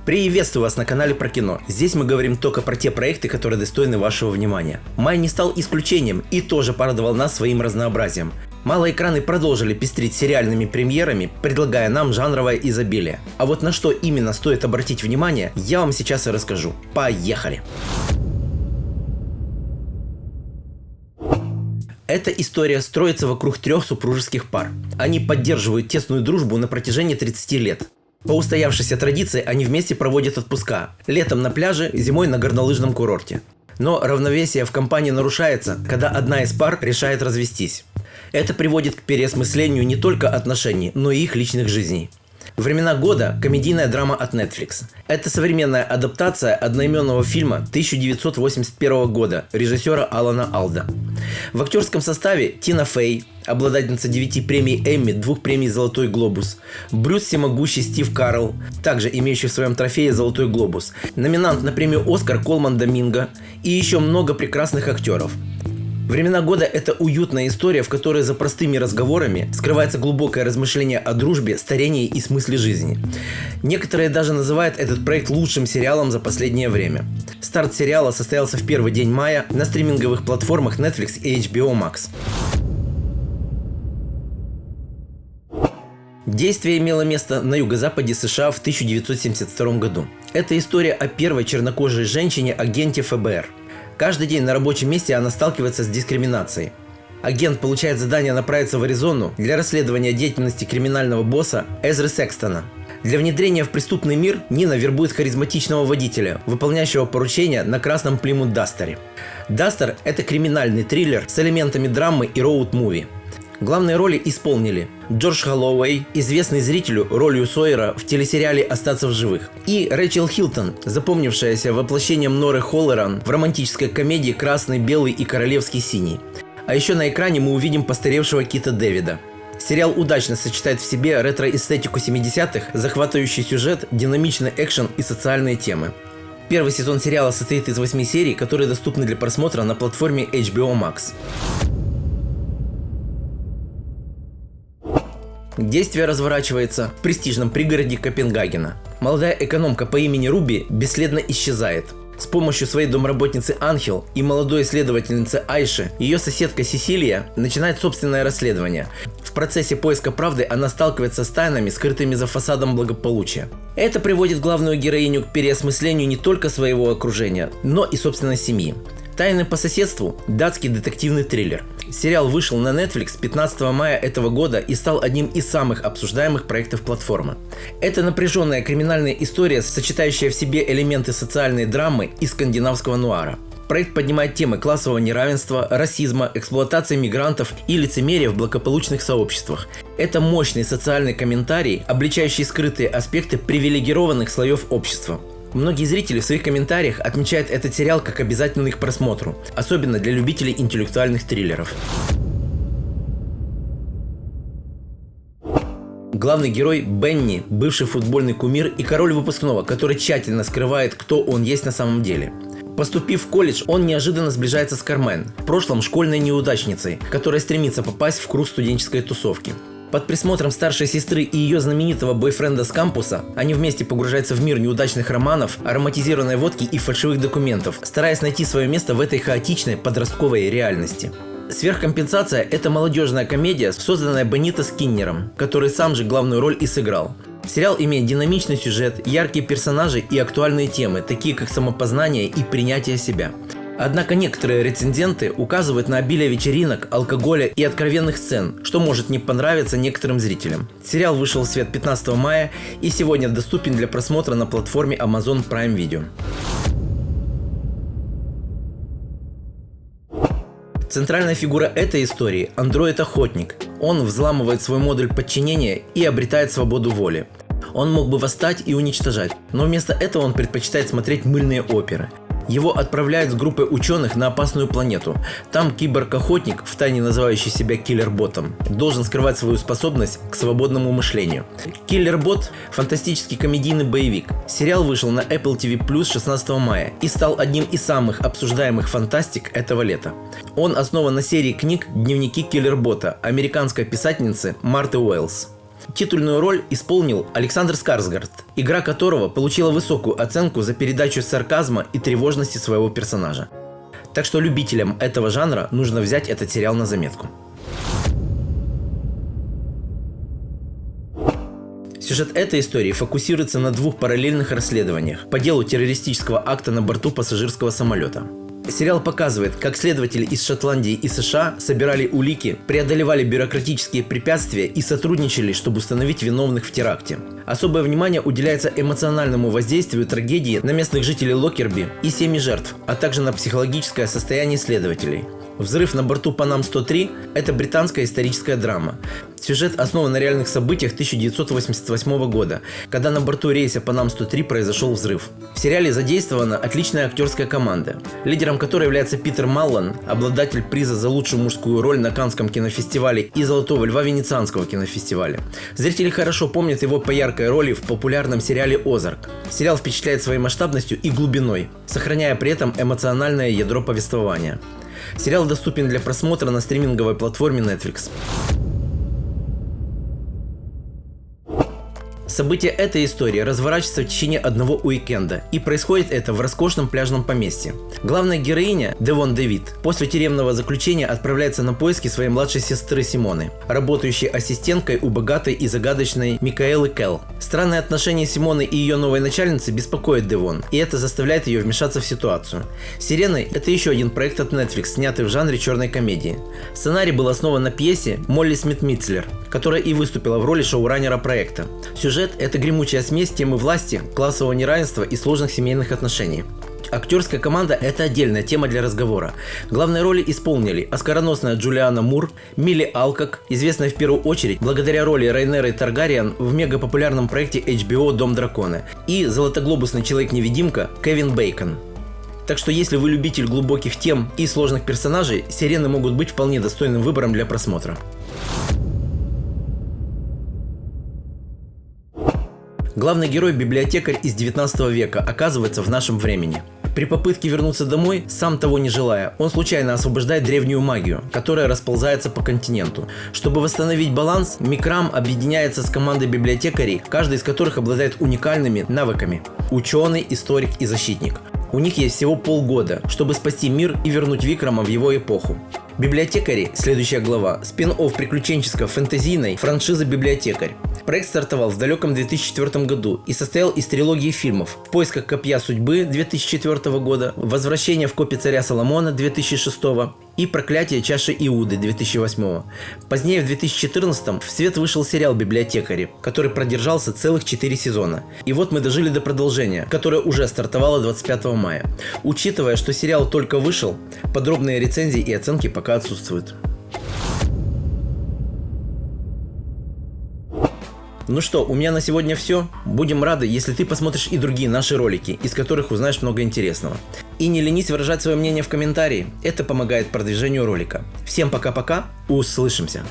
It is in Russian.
Приветствую вас на канале про кино. Здесь мы говорим только про те проекты, которые достойны вашего внимания. Май не стал исключением и тоже порадовал нас своим разнообразием. Малые экраны продолжили пестрить сериальными премьерами, предлагая нам жанровое изобилие. А вот на что именно стоит обратить внимание, я вам сейчас и расскажу. Поехали! Эта история строится вокруг трех супружеских пар. Они поддерживают тесную дружбу на протяжении 30 лет. По устоявшейся традиции они вместе проводят отпуска. Летом на пляже, зимой на горнолыжном курорте. Но равновесие в компании нарушается, когда одна из пар решает развестись. Это приводит к переосмыслению не только отношений, но и их личных жизней. «Времена года» – комедийная драма от Netflix. Это современная адаптация одноименного фильма 1981 года режиссера Алана Алда. В актерском составе Тина Фей, обладательница 9 премий Эмми, 2 премий «Золотой глобус», Брюс всемогущий Стив Карелл, также имеющий в своем трофее «Золотой глобус», номинант на премию «Оскар» Колман Доминго и еще много прекрасных актеров. «Времена года» – это уютная история, в которой за простыми разговорами скрывается глубокое размышление о дружбе, старении и смысле жизни. Некоторые даже называют этот проект лучшим сериалом за последнее время. Старт сериала состоялся в первый день мая на стриминговых платформах Netflix и HBO Max. Действие имело место на юго-западе США в 1972 году. Это история о первой чернокожей женщине-агенте ФБР. Каждый день на рабочем месте она сталкивается с дискриминацией. Агент получает задание направиться в Аризону для расследования деятельности криминального босса Эзры Секстона. Для внедрения в преступный мир Нина вербует харизматичного водителя, выполняющего поручения на красном Плимут Дастере. Дастер – это криминальный триллер с элементами драмы и роуд-муви. Главные роли исполнили Джордж Холлоуэй, известный зрителю ролью Сойера в телесериале «Остаться в живых», и Рэйчел Хилтон, запомнившаяся воплощением Норы Холлоран в романтической комедии «Красный, белый и королевский синий». А еще на экране мы увидим постаревшего Кита Дэвида. Сериал удачно сочетает в себе ретро-эстетику 70-х, захватывающий сюжет, динамичный экшен и социальные темы. Первый сезон сериала состоит из 8 серий, которые доступны для просмотра на платформе HBO Max. Действие разворачивается в престижном пригороде Копенгагена. Молодая экономка по имени Руби бесследно исчезает. С помощью своей домработницы Анхел и молодой исследовательницы Айши ее соседка Сесилия начинает собственное расследование. В процессе поиска правды она сталкивается с тайнами, скрытыми за фасадом благополучия. Это приводит главную героиню к переосмыслению не только своего окружения, но и собственной семьи. «Тайны по соседству» – датский детективный триллер. Сериал вышел на Netflix 15 мая этого года и стал одним из самых обсуждаемых проектов платформы. Это напряженная криминальная история, сочетающая в себе элементы социальной драмы и скандинавского нуара. Проект поднимает темы классового неравенства, расизма, эксплуатации мигрантов и лицемерия в благополучных сообществах. Это мощный социальный комментарий, обличающий скрытые аспекты привилегированных слоев общества. Многие зрители в своих комментариях отмечают этот сериал как обязательный к просмотру, особенно для любителей интеллектуальных триллеров. Главный герой Бенни – бывший футбольный кумир и король выпускного, который тщательно скрывает, кто он есть на самом деле. Поступив в колледж, он неожиданно сближается с Кармен, в прошлом школьной неудачницей, которая стремится попасть в круг студенческой тусовки. Под присмотром старшей сестры и ее знаменитого бойфренда с кампуса они вместе погружаются в мир неудачных романов, ароматизированной водки и фальшивых документов, стараясь найти свое место в этой хаотичной подростковой реальности. «Сверхкомпенсация» – это молодежная комедия, созданная Бенито Скиннером, который сам же главную роль и сыграл. Сериал имеет динамичный сюжет, яркие персонажи и актуальные темы, такие как самопознание и принятие себя. Однако некоторые рецензенты указывают на обилие вечеринок, алкоголя и откровенных сцен, что может не понравиться некоторым зрителям. Сериал вышел в свет 15 мая и сегодня доступен для просмотра на платформе Amazon Prime Video. Центральная фигура этой истории – андроид-охотник. Он взламывает свой модуль подчинения и обретает свободу воли. Он мог бы восстать и уничтожать, но вместо этого он предпочитает смотреть мыльные оперы. Его отправляют с группой ученых на опасную планету. Там киборг-охотник, втайне называющий себя киллер-ботом, должен скрывать свою способность к свободному мышлению. «Киллер-бот» – фантастический комедийный боевик. Сериал вышел на Apple TV+ 16 мая и стал одним из самых обсуждаемых фантастик этого лета. Он основан на серии книг «Дневники киллер-бота» американской писательницы Марты Уэллс. Титульную роль исполнил Александр Скарсгард, игра которого получила высокую оценку за передачу сарказма и тревожности своего персонажа. Так что любителям этого жанра нужно взять этот сериал на заметку. Сюжет этой истории фокусируется на двух параллельных расследованиях по делу террористического акта на борту пассажирского самолета. Сериал показывает, как следователи из Шотландии и США собирали улики, преодолевали бюрократические препятствия и сотрудничали, чтобы установить виновных в теракте. Особое внимание уделяется эмоциональному воздействию трагедии на местных жителей Локерби и семьи жертв, а также на психологическое состояние следователей. «Взрыв на борту Панам-103» – это британская историческая драма. Сюжет основан на реальных событиях 1988 года, когда на борту рейса Панам-103 произошел взрыв. В сериале задействована отличная актерская команда, лидером которой является Питер Маллан, обладатель приза за лучшую мужскую роль на Каннском кинофестивале и Золотого льва Венецианского кинофестиваля. Зрители хорошо помнят его по яркой роли в популярном сериале «Озарк». Сериал впечатляет своей масштабностью и глубиной, сохраняя при этом эмоциональное ядро повествования. Сериал доступен для просмотра на стриминговой платформе Netflix. События этой истории разворачиваются в течение одного уикенда, и происходит это в роскошном пляжном поместье. Главная героиня, Девон Дэвид, после тюремного заключения отправляется на поиски своей младшей сестры Симоны, работающей ассистенткой у богатой и загадочной Микаэлы Келл. Странные отношения Симоны и ее новой начальницы беспокоят Девон, и это заставляет ее вмешаться в ситуацию. «Сирены» — это еще один проект от Netflix, снятый в жанре черной комедии. Сценарий был основан на пьесе Молли Смит-Митцлер, которая и выступила в роли шоураннера проекта. Сюжет – это гремучая смесь темы власти, классового неравенства и сложных семейных отношений. Актерская команда – это отдельная тема для разговора. Главные роли исполнили оскароносная Джулиана Мур, Милли Алкок, известная в первую очередь благодаря роли Рейнеры Таргариен в мегапопулярном проекте HBO «Дом дракона», и золотоглобусный человек-невидимка Кевин Бейкон. Так что если вы любитель глубоких тем и сложных персонажей, «Сирены» могут быть вполне достойным выбором для просмотра. Главный герой – библиотекарь из 19 века, оказывается в нашем времени. При попытке вернуться домой, сам того не желая, он случайно освобождает древнюю магию, которая расползается по континенту. Чтобы восстановить баланс, Микрам объединяется с командой библиотекарей, каждый из которых обладает уникальными навыками – ученый, историк и защитник. У них есть всего полгода, чтобы спасти мир и вернуть Викрама в его эпоху. «Библиотекари» – следующая глава, спин-офф приключенческо-фэнтезийной франшизы «Библиотекарь». Проект стартовал в далеком 2004 году и состоял из трилогии фильмов «В поисках копья судьбы» 2004 года, «Возвращение в копи царя Соломона» 2006 и «Проклятие чаши Иуды» 2008. Позднее, в 2014 в свет вышел сериал «Библиотекари», который продержался целых 4 сезона. И вот мы дожили до продолжения, которое уже стартовало 25 мая. Учитывая, что сериал только вышел, подробные рецензии и оценки пока отсутствуют. Ну что, у меня на сегодня все. Будем рады, если ты посмотришь и другие наши ролики, из которых узнаешь много интересного. И не ленись выражать свое мнение в комментарии, это помогает продвижению ролика. Всем пока-пока, услышимся!